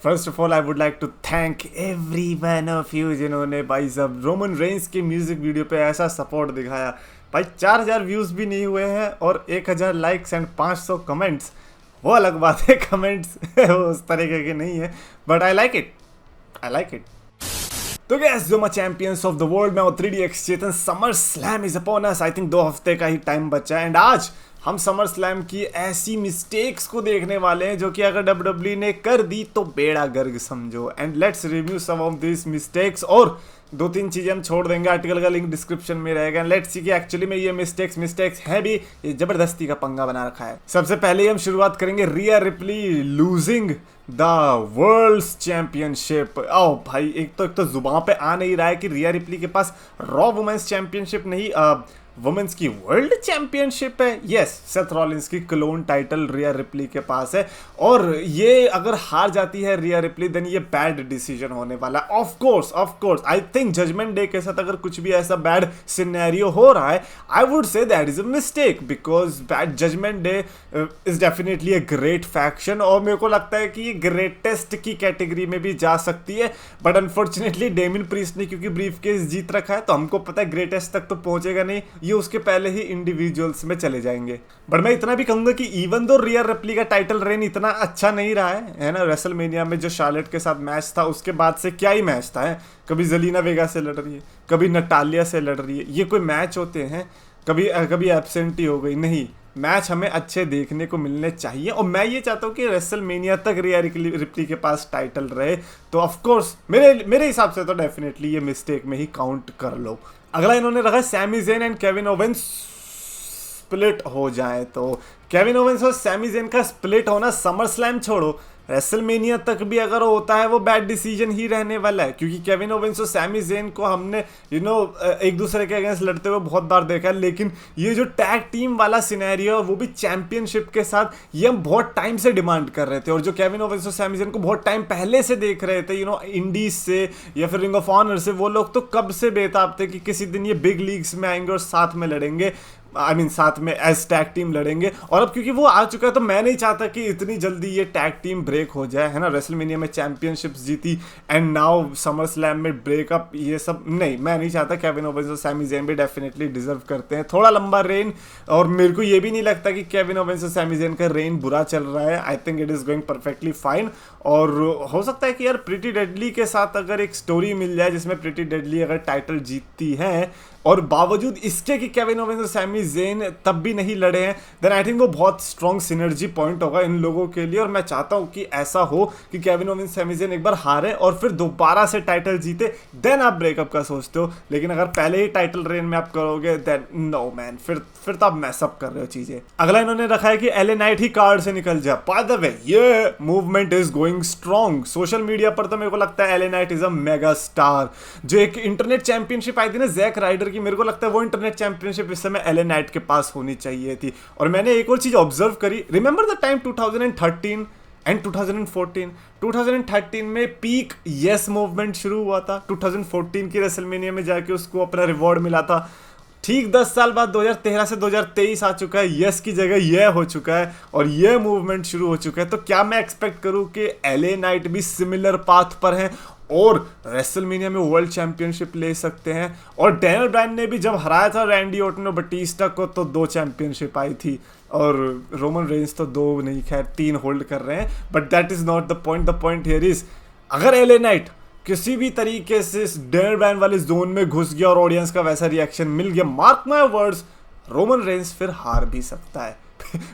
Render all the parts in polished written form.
First of all I would like to thank every one of you जिन्होंने भाई सब Roman Reigns के music video पे ऐसा सपोर्ट दिखाया। भाई 4000 व्यूज भी नहीं हुए हैं और 1000 लाइक्स एंड 500 कमेंट्स। वो अलग बात है, कमेंट्स उस तरीके के नहीं है, but I like it, I like it. तो गैस जो चैंपियंस ऑफ द वर्ल्ड में और 3DX Chetan, summer slam is upon us. I think 2 हफ्ते का ही टाइम बचा है एंड आज हम समर स्लैम की ऐसी मिस्टेक्स को देखने वाले हैं जो कि अगर WWE ने कर दी तो बेड़ा गर्क समझो। And let's review some of this mistakes और 2-3 चीजें हम छोड़ देंगे, आर्टिकल का लिंक डिस्क्रिप्शन में रहेगा। लेट्स सी कि एक्चुअली में ये मिस्टेक्स है भी, ये जबरदस्ती का पंगा बना रखा है। सबसे पहले हम शुरुआत करेंगे Rhea Ripley losing the world's championship. ओ भाई, एक तो जुबान पे आ नहीं रहा है कि रिया रिप्ली के पास रॉ वुमेन्स चैंपियनशिप नहीं, वुमेन्स की वर्ल्ड चैंपियनशिप है। यस, सेथ रॉलिंस की क्लोन टाइटल रिया रिप्ली के पास है और ये अगर हार जाती है रिया रिप्ली देन ये बैड डिसीजन होने वाला है। Of course I think Judgment Day के साथ अगर कुछ भी ऐसा बैड सिनेरियो हो रहा है, I would say that is a mistake because bad Judgment Day is definitely a great faction और मेरे को लगता है कि ये ग्रेटेस्ट की कैटेगरी में भी जा सकती है। बट अनफॉर्चुनेटली डेमिन प्रीस्ट ने क्योंकि ब्रीफ केस जीत रखा है तो हमको पता है ग्रेटेस्ट तक तो पहुंचेगा नहीं, ये उसके पहले ही इंडिविजुअल्स में चले जाएंगे। बट मैं इतना भी कहूंगा कि इवन दो रिया रिप्ली का टाइटल रेन इतना अच्छा नहीं रहा है ना, रेसलमेनिया में जो शार्लेट के साथ मैच था उसके बाद से क्या ही मैच था है? कभी जेलिना वेगा से लड़ रही है, कभी नटालिया से लड़ रही है, ये कोई मैच होते हैं? कभी एब्सेंट ही हो गई। नहीं, मैच हमें अच्छे देखने को मिलने चाहिए और मैं ये चाहता हूँ कि रेसलमेनिया तक रिया रिप्ली के पास टाइटल रहे। तो ऑफ कोर्स मेरे हिसाब से तो डेफिनेटली ये मिस्टेक में ही काउंट कर लो। अगला इन्होंने रखा Sami Zayn and Kevin Owens split हो जाए। तो केविन ओवेंस और सैमी ज़ेन का स्प्लिट होना समर स्लैम छोड़ो, रेसलमेनिया तक भी अगर होता है वो बैड डिसीजन ही रहने वाला है क्योंकि केविन ओवेंस और सैमी ज़ेन को हमने एक दूसरे के अगेंस्ट लड़ते हुए बहुत बार देखा है। लेकिन ये जो टैग टीम वाला सिनेरियो वो भी चैंपियनशिप के साथ, ये हम बहुत टाइम से डिमांड कर रहे थे और जो केविन ओवेंस और सैमी ज़ेन को बहुत टाइम पहले से देख रहे थे इंडीज से या फिर रिंग ऑफ ऑनर से, वो लोग तो कब से बेताब थे कि किसी दिन ये बिग लीग्स में आएंगे और साथ में लड़ेंगे, साथ में एज टैग टीम लड़ेंगे। और अब क्योंकि वो आ चुका है तो मैं नहीं चाहता कि इतनी जल्दी ये टैग टीम ब्रेक हो जाए, है ना। रेसलमेनिया में चैंपियनशिप्स जीती एंड नाउ समर स्लैम में ब्रेकअप, ये सब नहीं, मैं नहीं चाहता। केविन ओवेंस और सैमी ज़ेन भी डेफिनेटली डिजर्व करते हैं थोड़ा लंबा रेन और मेरे को ये भी नहीं लगता कि केविन ओवेंस और सैमी ज़ेन का रेन बुरा चल रहा है। I think it is going perfectly fine और हो सकता है कि यार प्रीटी डेडली के साथ अगर एक स्टोरी मिल जाए जिसमें प्रीटी डेडली अगर टाइटल जीतती है और बावजूद इसके कि केविन ओवेंस और सैमी ज़ेन तब भी नहीं लड़े हैं, देन आई थिंक वो बहुत स्ट्रॉन्ग सिनर्जी पॉइंट होगा इन लोगों के लिए। और मैं चाहता हूँ कि ऐसा हो कि केविन ओवेंस सैमी ज़ेन एक बार हारे और फिर दोबारा से टाइटल जीते, देन आप ब्रेकअप का सोचते हो। लेकिन अगर पहले ही टाइटल रेन में आप करोगे देन नो मैन, फिर तो आप मैसअप कर रहे हो चीजें। अगला इन्होंने रखा है कि एलए नाइट ही कार्ड से निकल जाए। बाय द वे ये movement is going strong. Social media पर तो मेरे को लगता है LA night is a mega star. जो एक इंटरनेट चैंपियनशिप आई थी ना जैक राइडर की, मेरे को लगता है वो इंटरनेट चैंपियनशिप इस समय एलए नाइट के पास होनी चाहिए थी। और मैंने एक और चीज ऑब्जर्व करी, रिमेंबर द टाइम 2013 एंड 2013 में पीक येस मूवमेंट शुरू हुआ था। 2014 की रेसलमेनिया में जाके उसको अपना रिवॉर्ड मिला था। ठीक 10 साल बाद 2013 से 2023 आ चुका है, यस की जगह यह हो चुका है और यह मूवमेंट शुरू हो चुका है। तो क्या मैं एक्सपेक्ट करूं कि एलए नाइट भी सिमिलर पाथ पर हैं और रेसलमेनिया में वर्ल्ड चैंपियनशिप ले सकते हैं? और डैनियल ब्रायन ने भी जब हराया था रैंडी ऑर्टन और बटिस्टा को तो 2 चैंपियनशिप आई थी और रोमन रेंस तो 2 नहीं, खैर 3 होल्ड कर रहे हैं। But that is not the point. The point here is अगर एलए नाइट किसी भी तरीके से इस डैनियल ब्रायन वाले जोन में घुस गया और ऑडियंस का वैसा रिएक्शन मिल गया, mark my words, Roman Reigns फिर हार भी सकता है।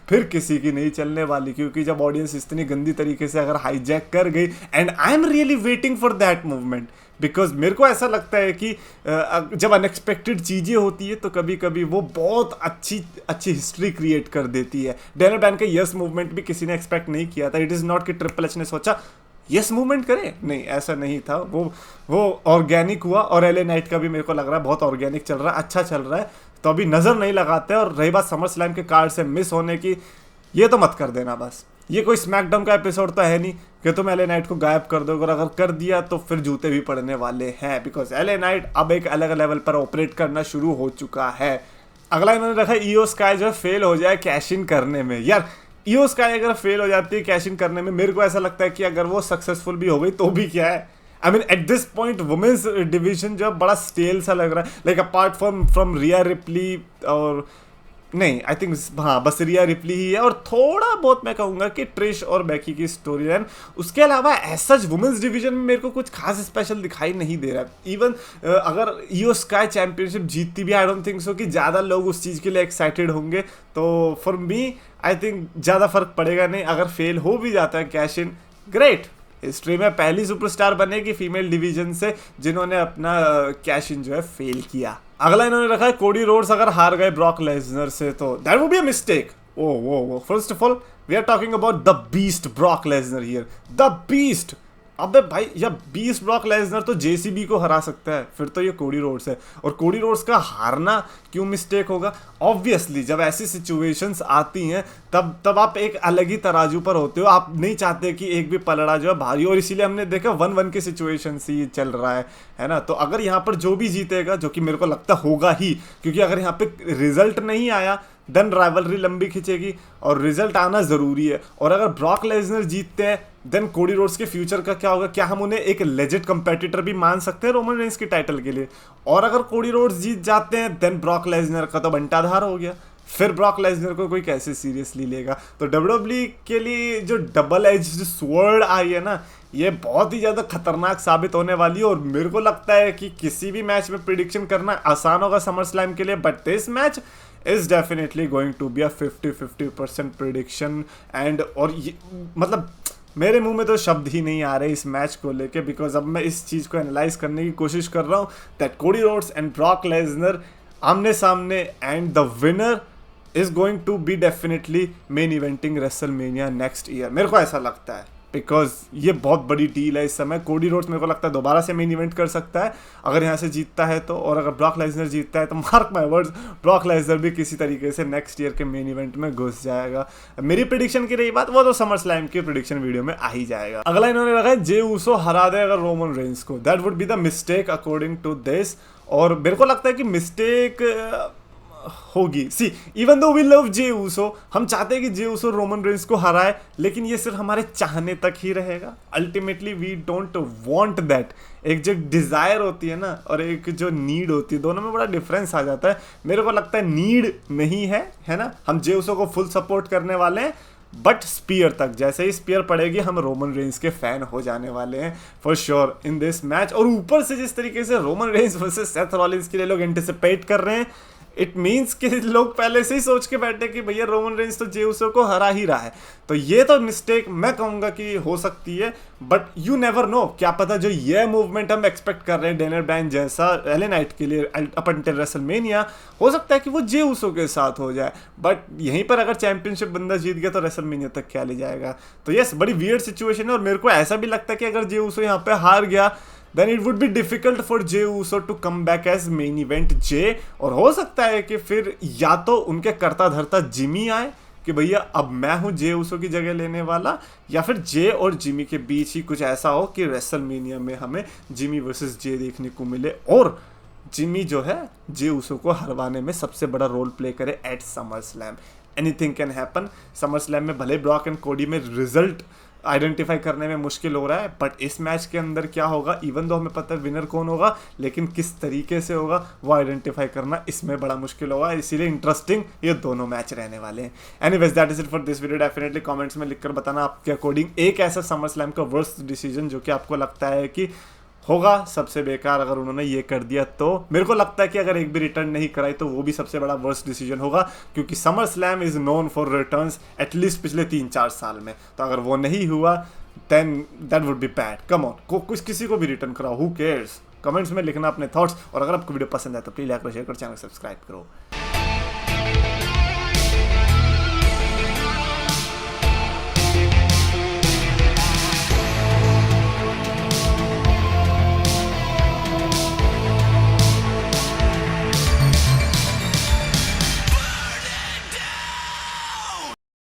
फिर किसी की नहीं चलने वाली क्योंकि जब ऑडियंस इतनी गंदी तरीके से अगर हाईजैक कर गई, and I am really waiting for that movement because मेरे को ऐसा लगता है कि जब अनएक्सपेक्टेड चीज़ें होती है तो कभी कभी वो बहुत अच्छी हिस्ट्री क्रिएट कर देती है। डैनियल ब्रायन का यस मूवमेंट भी किसी ने एक्सपेक्ट नहीं किया था। इट इज़ नॉट कि ट्रिपल एच ने सोचा यस मूवमेंट करें, नहीं ऐसा नहीं था। वो ऑर्गेनिक हुआ और एलए नाइट का भी मेरे को लग रहा है बहुत ऑर्गेनिक चल रहा है, अच्छा चल रहा है। तो अभी नज़र नहीं लगाते। और रही बात समर स्लैम के कार्ड से मिस होने की, ये तो मत कर देना बस। ये कोई स्मैकडाउन का एपिसोड तो है नहीं कि तुम एलए नाइट को गायब कर दोगे और अगर कर दिया तो फिर जूते भी पड़ने वाले हैं बिकॉज एलए नाइट अब एक अलग लेवल पर ऑपरेट करना शुरू हो चुका है। अगला इन्होंने रखा ईओ स्काई जो फेल हो जाए कैश इन करने में। यार ईओ स्काई अगर फेल हो जाती है कैश इन करने में, मेरे को ऐसा लगता है कि अगर वो सक्सेसफुल भी हो गई तो भी क्या है, I mean at this point women's division जो है बड़ा स्टेल सा लग रहा है, like apart from Rhea Ripley और नहीं आई थिंक हाँ बस रिया रिप्ली ही है, और थोड़ा बहुत मैं कहूँगा कि ट्रिश और बैकी की स्टोरी लाइन, उसके अलावा ऐसा वुमेन्स डिवीजन में मेरे को कुछ खास स्पेशल दिखाई नहीं दे रहा है। इवन अगर ईओ स्काई चैंपियनशिप जीतती भी आई डोंट थिंक सो कि ज़्यादा लोग उस चीज़ के लिए एक्साइटेड होंगे, तो फॉर मी आई थिंक ज़्यादा फर्क पड़ेगा नहीं। अगर फेल हो भी जाता है कैश इन, ग्रेट, हिस्ट्री में पहली सुपरस्टार बनेगी फीमेल डिवीजन से जिन्होंने अपना कैश इन जो है फेल किया। अगला इन्होंने रखा है कोडी रोड्स अगर हार गए ब्रॉक लेसनर से तो that would be a mistake. Oh first of all we are talking about the beast Brock Lesnar here, the beast. अबे भाई या बीस्ट ब्रॉक लेसनर तो जेसीबी को हरा सकता है, फिर तो ये कोडी रोड्स है, और कोडी रोड्स का हारना क्यों मिस्टेक होगा? ऑब्वियसली जब ऐसी सिचुएशंस आती हैं तब आप एक अलग ही तराजू पर होते हो, आप नहीं चाहते कि एक भी पलड़ा जो है भारी, और इसीलिए हमने देखा 1-1 की सिचुएशन से ये चल रहा है ना। तो अगर यहाँ पर जो भी जीतेगा, जो कि मेरे को लगता होगा ही, क्योंकि अगर यहाँ पे रिजल्ट नहीं आया देन राइवलरी लंबी खिंचेगी और रिजल्ट आना जरूरी है। और अगर ब्रॉक लेसनर जीतते हैं देन कोडी रोड्स के फ्यूचर का क्या होगा? क्या हम उन्हें एक लेजिट कंपेटिटर भी मान सकते हैं रोमन रेंस की टाइटल के लिए? और अगर कोडी रोड्स जीत जाते हैं देन ब्रॉक लेसनर का तो बंटाधार हो गया, फिर ब्रॉक लेसनर को कोई कैसे सीरियसली लेगा? तो डब्ल्यूडब्ल्यूई के लिए जो डबल एज्ड स्वॉर्ड आई है ना, ये बहुत ही ज़्यादा खतरनाक साबित होने वाली है। और मेरे को लगता है कि किसी भी मैच में प्रिडिक्शन करना आसान होगा समर स्लैम के लिए, but this match is definitely going to be a 50-50% prediction and और मतलब मेरे मुंह में तो शब्द ही नहीं आ रहे इस मैच को लेके, बिकॉज अब मैं इस चीज़ को एनालाइज करने की कोशिश कर रहा हूँ that Cody Rhodes and Brock Lesnar आमने सामने, and the winner is going to be definitely main eventing WrestleMania next year. मेरे को ऐसा लगता है बिकॉज ये बहुत बड़ी डील है इस समय। कोडी रोड्स मेरे को लगता है दोबारा से मेन इवेंट कर सकता है अगर यहाँ से जीतता है तो, और अगर ब्रॉक लेसनर जीतता है तो mark my words Brock Lesnar भी किसी तरीके से नेक्स्ट ईयर के मेन इवेंट में घुस जाएगा। मेरी प्रिडिक्शन की रही बात, वो तो समर स्लैम की प्रिडिक्शन वीडियो में आ ही जाएगा। अगला इन्होंने रखा है जे ऊसो हरा दे अगर रोमन रेंस को, that would be the mistake according to this. और मेरे को लगता है कि मिस्टेक होगी। See even though we love Jey Uso, हम चाहते हैं कि जे ऊसो रोमन रेंस को हराए, लेकिन ये सिर्फ हमारे चाहने तक ही रहेगा। Ultimately we don't want that. एक जो डिजायर होती है ना और एक जो नीड होती है, दोनों में बड़ा डिफरेंस आ जाता है। मेरे को लगता है नीड नहीं है ना, हम जे ऊसो को फुल सपोर्ट करने वाले हैं, बट स्पीयर तक, जैसे ही स्पीयर पड़ेगी हम रोमन रेंस के फैन हो जाने वाले हैं for sure in this match. और ऊपर से जिस तरीके से Roman Reigns versus Seth Rollins के लिए लोग एंटिसिपेट कर रहे हैं, इट मीन्स कि लोग पहले से ही सोच के बैठे कि भैया रोमन रेंस तो जे ऊसो को हरा ही रहा है। तो ये तो मिस्टेक मैं कहूँगा कि हो सकती है, बट यू नेवर नो, क्या पता जो ये मूवमेंट हम एक्सपेक्ट कर रहे हैं डेनियल ब्रायन जैसा एलए नाइट के लिए अप अंटिल रेसलमेनिया, हो सकता है कि वो जे ऊसो के साथ हो जाए। बट यहीं पर अगर चैंपियनशिप बंदा जीत गया तो रेसलमेनिया तक क्या ले जाएगा? तो यस, बड़ी वियर्ड सिचुएशन है। और मेरे को ऐसा भी लगता है कि अगर जे ऊसो यहाँ पे हार गया then it would be difficult for Jey Uso to come back as main event Jey, और हो सकता है कि फिर या तो उनके करता धरता जिमी आए कि भैया अब मैं हूँ जे ऊसो की जगह लेने वाला, या फिर जे और जिमी के बीच ही कुछ ऐसा हो कि रेसलमेनिया में हमें जिमी वर्सेस जे देखने को मिले और जिमी जो है जे ऊसो को हरवाने में सबसे बड़ा रोल प्ले करे at SummerSlam. Anything can happen. SummerSlam में भले ब्रॉक एंड कोडी में रिजल्ट आइडेंटिफाई करने में मुश्किल हो रहा है, बट इस मैच के अंदर क्या होगा, इवन दो हमें पता है विनर कौन होगा, लेकिन किस तरीके से होगा वो आइडेंटिफाई करना इसमें बड़ा मुश्किल होगा। इसीलिए इंटरेस्टिंग ये दोनों मैच रहने वाले हैं। Anyways that is it for this video. Definitely comments में लिखकर बताना आपके अकॉर्डिंग एक ऐसा समर स्लैम का वर्स्ट डिसीजन जो कि आपको लगता है कि होगा सबसे बेकार अगर उन्होंने ये कर दिया। तो मेरे को लगता है कि अगर एक भी रिटर्न नहीं कराई तो वो भी सबसे बड़ा वर्स्ट डिसीजन होगा, क्योंकि SummerSlam is known for returns at least पिछले 3-4 साल में। तो अगर वो नहीं हुआ then that would be bad. Come on, कुछ किसी को भी रिटर्न कराओ, हु केयर्स। कमेंट्स में लिखना अपने थॉट्स, और अगर आपको वीडियो पसंद है तो प्लीज लाइक करो, शेयर करो, चैनल सब्सक्राइब करो।